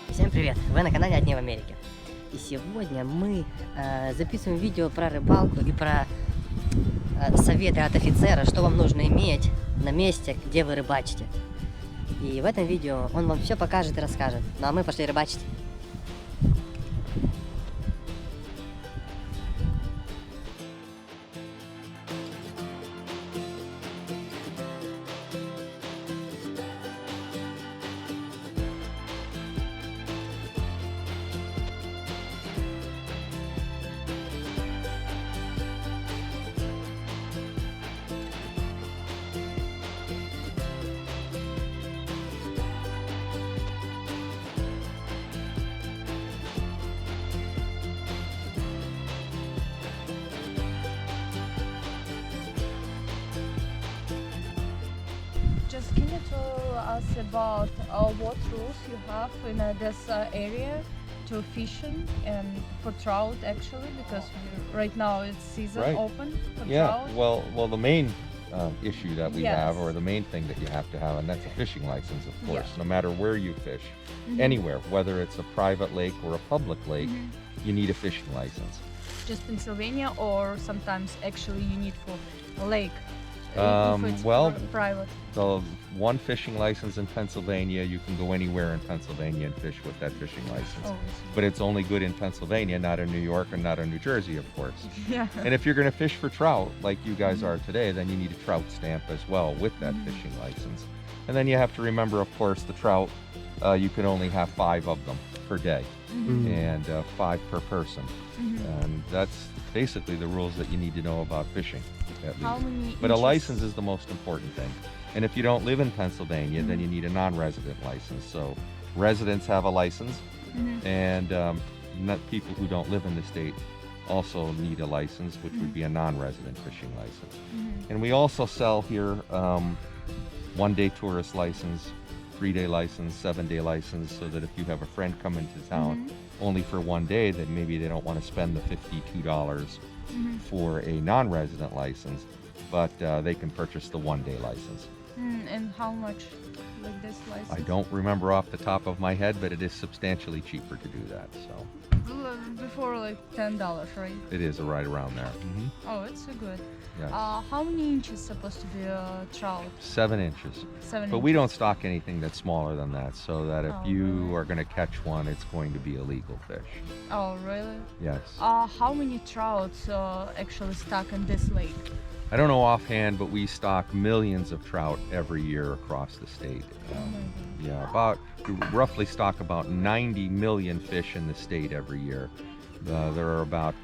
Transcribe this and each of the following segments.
Всем привет! Вы на канале «День в Америке». И сегодня мы записываем видео про рыбалку и про советы от офицера, что вам нужно иметь на месте, где вы рыбачите. И в этом видео он вам все покажет и расскажет. Ну а мы пошли рыбачить. Just can you tell us about what rules you have in this area to fishing and for trout actually, because right now it's season open for trout. Well, the main issue that we have, or Yes. the main thing that you have to have, and that's a fishing license, of course. Yeah. No matter where you fish, anywhere, whether it's a private lake or a public lake, you need a fishing license. Just Pennsylvania, or sometimes actually you need for a lake. If it's Well, private. The one fishing license in Pennsylvania, you can go anywhere in Pennsylvania and fish with that fishing license. Oh, But it's only good in Pennsylvania, not in New York and not in New Jersey, of course. yeah. And if you're going to fish for trout, like you guys are today, then you need a trout stamp as well with that fishing license. And then you have to remember, of course, the trout, you can only have 5 of them per day, and 5 per person. And that's basically the rules that you need to know about fishing, at How least. many But a inches? license is the most important thing. And if you don't live in Pennsylvania, then you need a non-resident license. So residents have a license, and not people who don't live in the state also need a license, which would be a non-resident fishing license. And we also sell here one-day tourist license, 3-day license, 7-day license, so that if you have a friend come into town only for one day, then maybe they don't want to spend the $52 for a non-resident license, but they can purchase the one-day license. And how much, like this license? I don't remember off the top of my head, but it is substantially cheaper to do that. So Before like $10, right? it is right around there. Oh, it's so good. Yes. How many inches supposed to be a trout? 7 inches. 7 But we don't stock anything that's smaller than that, so that if Oh, you really? are going to catch one, it's going to be a legal fish. Oh, really? Yes. How many trouts actually stuck in this lake? I don't know offhand, but we stock millions of trout every year across the state. We roughly stock about 90 million fish in the state every year. There are about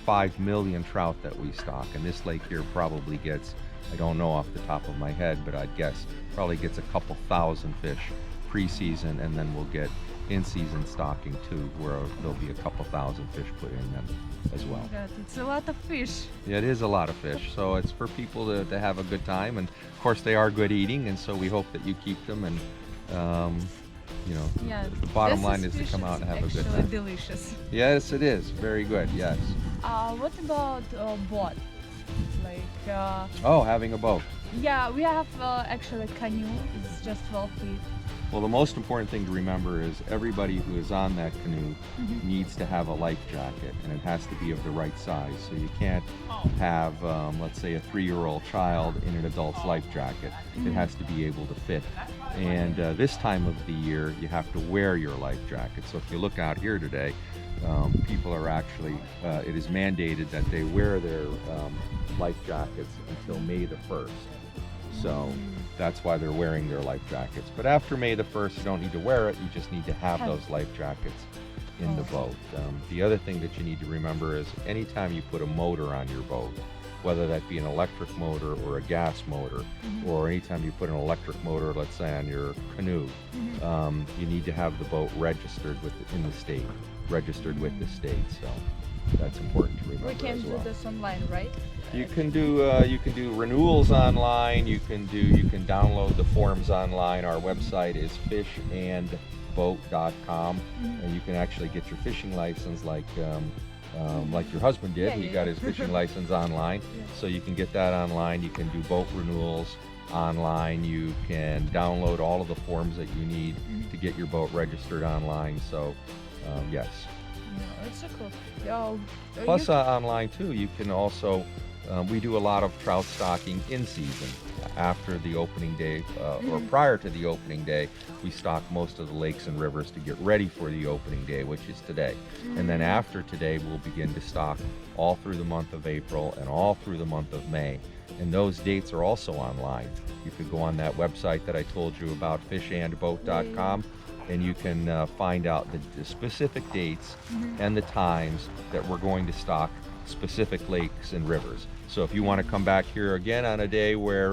5 million trout that we stock, and this lake here probably gets, I don't know off the top of my head, but I'd guess probably gets a couple thousand fish pre-season, and then we'll get in-season stocking too, where there'll be a couple thousand fish put in then as well. God, it's a lot of fish. Yeah, it is a lot of fish, so it's for people to have a good time, and of course they are good eating, and so we hope that you keep them, and you know, Yeah. the bottom this line is to fish come out and have a good actually time. delicious. Yes, it is very good. Yes. What about boat? Like, Oh, having a boat. yeah, we have actually canoe. It's just 12 feet. Well, the most important thing to remember is everybody who is on that canoe needs to have a life jacket, and it has to be of the right size. So you can't have, let's say, a 3-year-old child in an adult's life jacket. It has to be able to fit. And this time of the year, you have to wear your life jacket. So if you look out here today, people are actually, it is mandated that they wear their life jackets until May the 1st. So that's why they're wearing their life jackets. But after May the 1st, you don't need to wear it. You just need to have those life jackets in the boat. The other thing that you need to remember is anytime you put a motor on your boat, whether that be an electric motor or a gas motor, or anytime you put an electric motor, let's say on your canoe, you need to have the boat registered in the state, registered with the state. So that's important to remember We can as well. do this online, right? You can do renewals online. You can download the forms online. Our website is fishandboat.com, and you can actually get your fishing license like your husband did. Yeah, He yeah. got his fishing license online, so you can get that online. You can do boat renewals. online. You can download all of the forms that you need to get your boat registered online. So, yes. Yeah, it's so cool. Yeah, Plus, online too, you can also, we do a lot of trout stocking in season. After the opening day, or prior to the opening day, we stock most of the lakes and rivers to get ready for the opening day, which is today. And then after today, we'll begin to stock all through the month of April and all through the month of May. And those dates are also online. You could go on that website that I told you about, fishandboat.com, and you can find out the specific dates and the times that we're going to stock specific lakes and rivers. So if you want to come back here again on a day where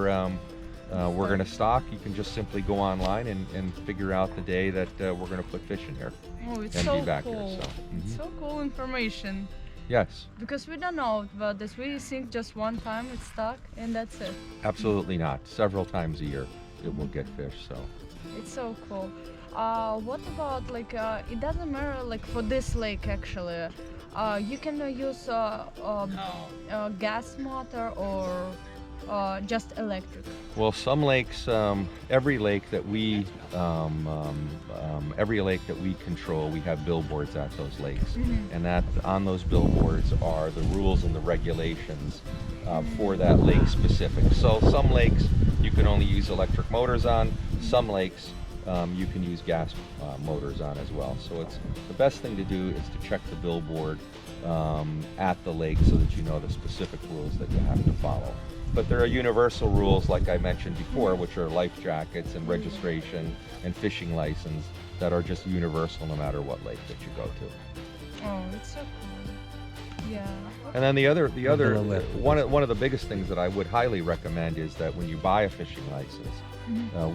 we're going to stock, you can just simply go online and figure out the day that we're going to put fish in here. Oh, it's and so be back cool. here. So, It's so cool information. yes, Because we don't know about this. We think just one time it's stuck and that's it. absolutely not. Several times a year it will get fish. So It's so cool. What about like it doesn't matter like for this lake actually. You can use gas motor or just electric. well, some lakes, every lake that we control, we have billboards at those lakes, and that on those billboards are the rules and the regulations for that lake specific. So some lakes you can only use electric motors on. Some lakes you can use gas motors on as well. So it's the best thing to do is to check the billboard at the lake so that you know the specific rules that you have to follow. But there are universal rules, like I mentioned before, which are life jackets and registration and fishing license that are just universal no matter what lake that you go to. Oh, it's so cool. Yeah. And then the other one of the biggest things that I would highly recommend is that when you buy a fishing license,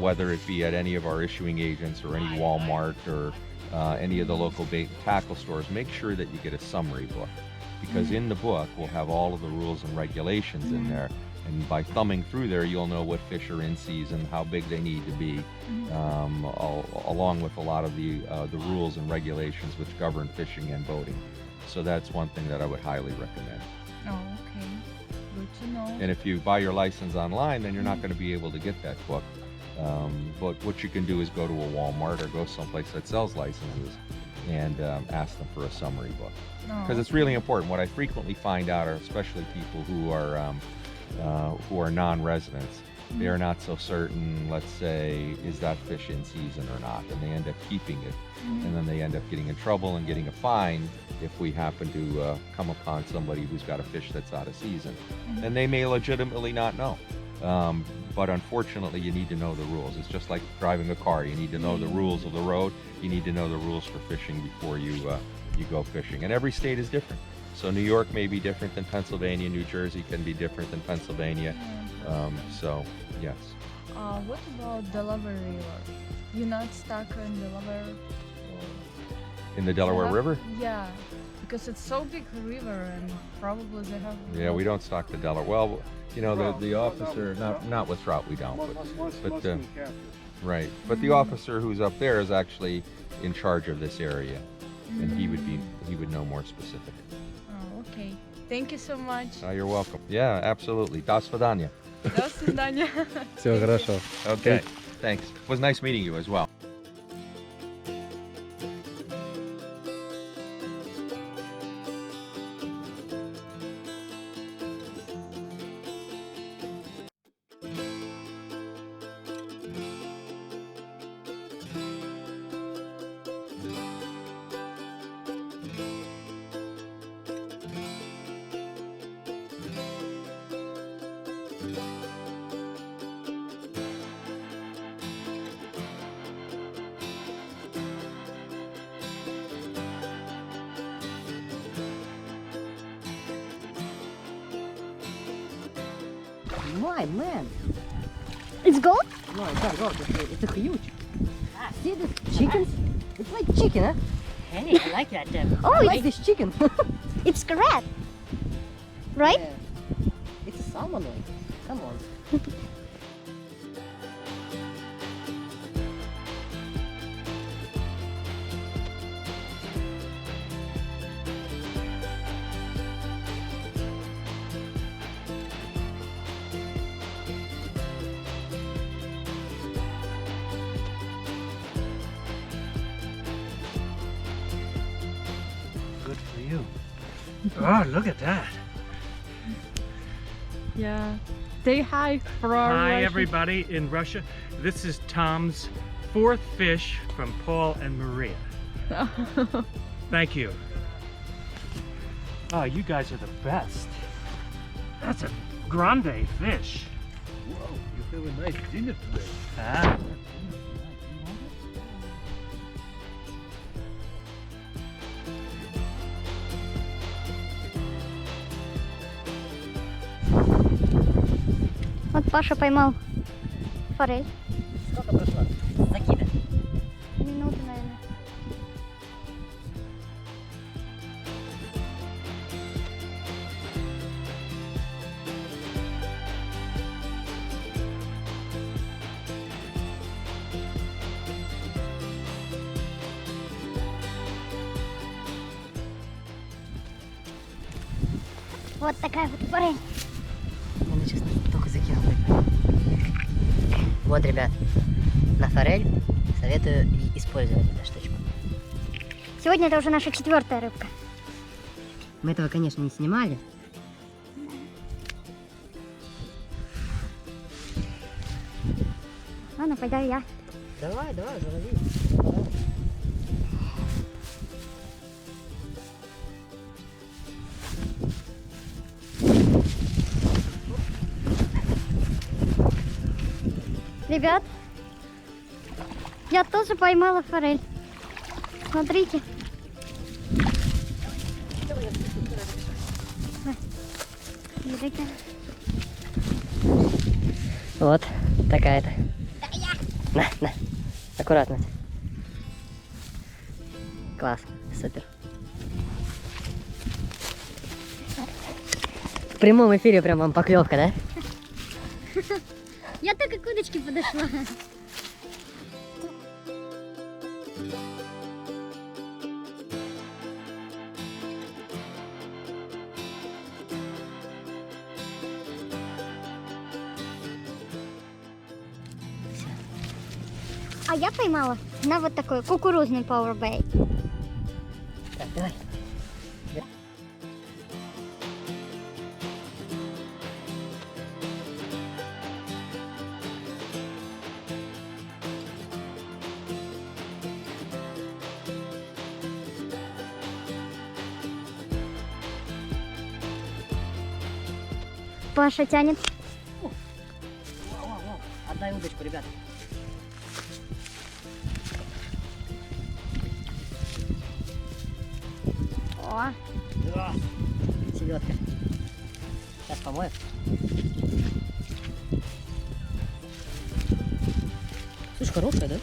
whether it be at any of our issuing agents or any Walmart or any of the local bait and tackle stores, make sure that you get a summary book, because in the book we'll have all of the rules and regulations in there, and by thumbing through there you'll know what fish are in season, how big they need to be, along with a lot of the rules and regulations which govern fishing and boating. So that's one thing that I would highly recommend. Oh, okay. Good to know. And if you buy your license online, then you're not going to be able to get that book. But what you can do is go to a Walmart or go someplace that sells licenses and ask them for a summary book. Because it's really important. What I frequently find out are especially people who are non-residents. They are not so certain, let's say, is that fish in season or not, and they end up keeping it, and then they end up getting in trouble and getting a fine if we happen to come upon somebody who's got a fish that's out of season. And they may legitimately not know. But unfortunately, you need to know the rules. It's just like driving a car. You need to know the rules of the road. You need to know the rules for fishing before you go fishing. And every state is different. So New York may be different than Pennsylvania. New Jersey can be different than Pennsylvania. So, yes. What about Delaware River? You're not stuck in Delaware? In the Delaware River? Yeah, because it's so big river and probably they have... Yeah, we don't stock the Delaware. Well, you know, the officer, not with trout we don't, but right. But the officer who's up there is actually in charge of this area, and he would know more specific. Oh, okay. Thank you so much. Oh, you're welcome. Yeah, absolutely. До свидания. До свидания. Всего хорошо. Okay, thanks. It was nice meeting you as well. My man! It's gold? No, it's not gold. It's a huge. See the chickens? It's like chicken, huh? Hey, I like that. Oh, I it's like this chicken. It's crab. Right? Yeah. It's a salmon one. Come on. Oh, look at that. Yeah. Say hi for our Hi, Russian. everybody in Russia. This is Tom's 4th fish from Paul and Maria. Thank you. Oh, you guys are the best. That's a grande fish. Whoa, you have a nice dinner today. Ah. Вот Паша поймал форель. Сколько прошло? Закида. Минуты, наверное. Вот такая вот форель. Я, ну, честно, только закинул рыбу. Вот, ребят, на форель советую и использовать эту штучку. Сегодня это уже наша 4-я рыбка. Мы этого, конечно, не снимали. Ладно, пойду я. Давай, давай, залови. Ребят, я тоже поймала форель. Смотрите. Вот такая-то. На. Аккуратно. Класс, супер. В прямом эфире прям вам поклевка, да? Я только к удочке подошла. А я поймала на вот такой кукурузный пауэрбэй. Так, давай. Паша тянет. Отдай удочку, ребят. О, Селедка. Сейчас помою. Слушай, хорошая, да?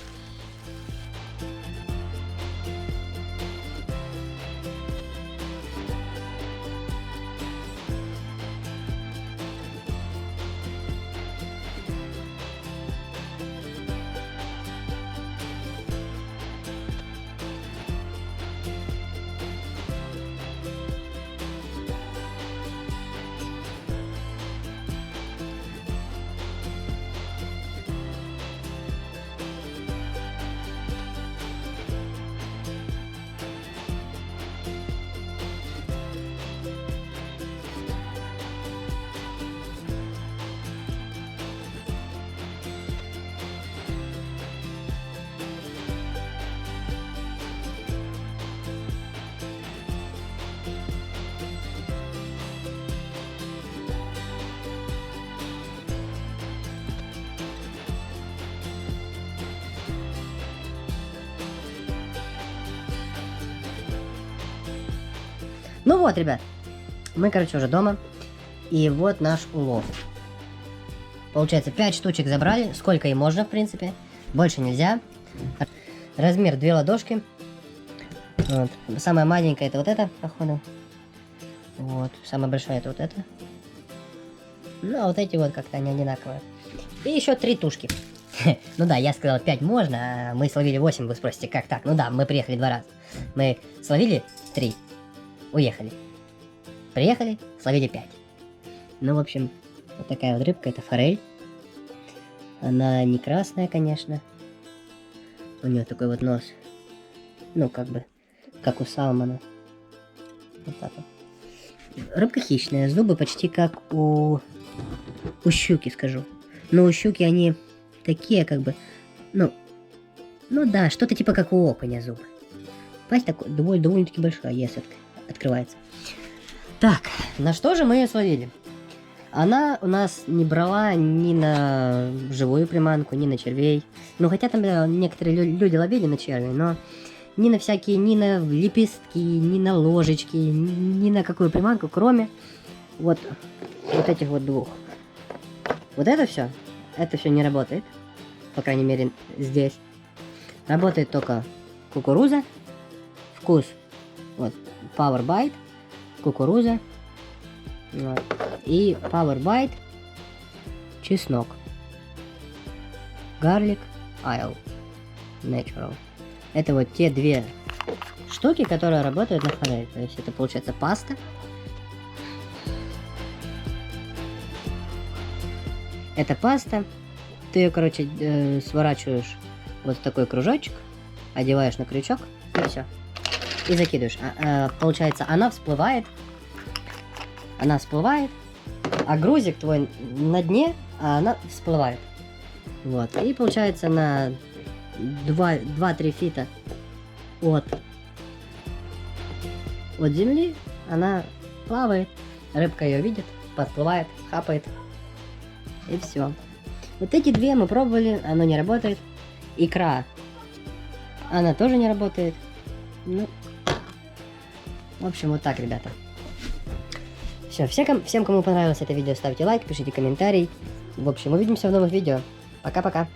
Ну вот, ребят, мы, короче, уже дома. И вот наш улов. Получается, 5 штучек забрали, сколько и можно, в принципе. Больше нельзя. Размер 2 ладошки. Вот. Самая маленькая это вот это, походу. Вот. Самая большая это вот это. Ну, а вот эти вот как-то они одинаковые. И еще 3 тушки. Ну да, я сказал 5 можно, а мы словили 8, вы спросите, как так? Ну да, мы приехали 2 раза. Мы словили 3, уехали. Приехали, словили 5. Ну, в общем, вот такая вот рыбка, это форель. Она не красная, конечно. У нее такой вот нос. Ну, как бы, как у салмона. Вот так вот. Рыбка хищная, зубы почти как у щуки, скажу. Но у щуки они такие, как бы, ну да, что-то типа как у окуня зубы. Пасть такой довольно-таки большая, если открывается. Так, на что же мы ее словили? Она у нас не брала ни на живую приманку, ни на червей. Ну, хотя там некоторые люди ловили на червей, но ни на всякие, ни на лепестки, ни на ложечки, ни на какую приманку, кроме вот этих вот двух. Вот это все не работает. По крайней мере, здесь. Работает только кукуруза, вкус, вот, Power Bite, кукуруза, вот, и Power Bite, чеснок, Garlic, Oil, Natural. Это вот те две штуки, которые работают на форель. То есть это получается паста. Это паста. Ты ее, короче, сворачиваешь вот в такой кружочек, одеваешь на крючок, и все. И закидываешь. Получается, она всплывает, а грузик твой на дне, а она всплывает. Вот. И получается на 2-3 фита от земли она плавает, рыбка ее видит, подплывает, хапает, и все. Вот эти две мы пробовали, оно не работает. Икра, она тоже не работает. Ну, в общем, вот так, ребята. Все, всем, кому понравилось это видео, ставьте лайк, пишите комментарий. В общем, увидимся в новых видео. Пока-пока.